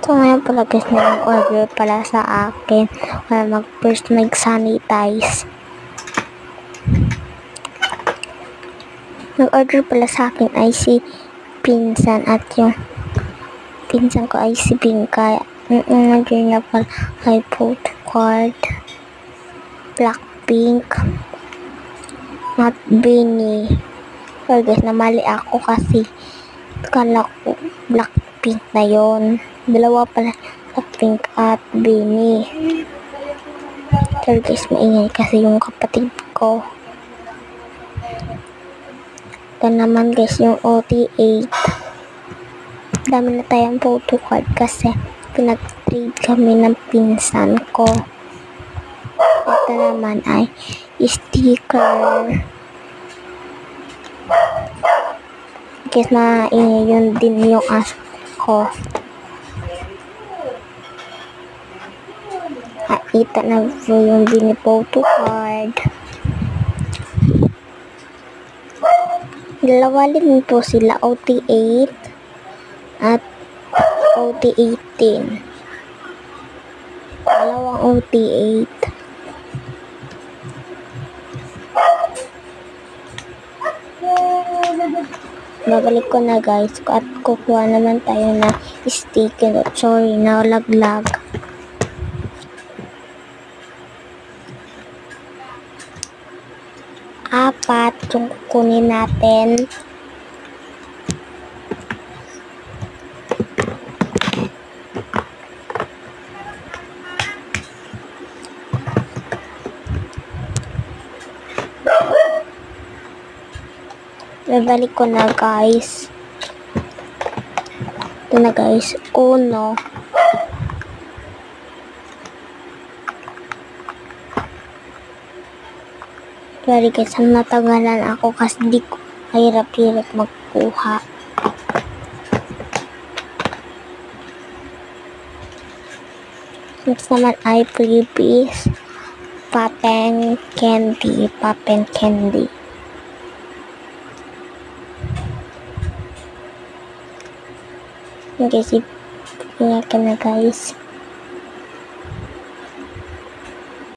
So, ngayon pala guys, order pala sa akin para first mag-sanitize. Nag-order pala sa akin ay si Pinsan at yung pinsan ko ay si Bingkay. Order niya pala ay photo card, Blackpink, at Beanie. So guys, namali ako kasi kala ko Blackpink na yon. Dalawa pala Blackpink at Beanie. So guys, maingay kasi yung kapatid ko. Ito naman guys yung OT8. Dami na tayong photo card kasi pinag-trade kami ng pinsan ko. Ito naman ay sticker. Guys, maingay yun din yung aso ko. Ito na po yung photo card. Dalawa din po sila, OT8 at OT18. Dalawang OT8. Babalik ko na guys at kukuha naman tayo na sticker. Sorry, nalaglag. Apat yung kukunin natin. Babalik ko na guys. Ito na guys. Uno. Sorry guys, natagalan ako kasi di ko hirap-hirap magkuha. Next naman ay freebies. Papen candy. Okay, sige na guys.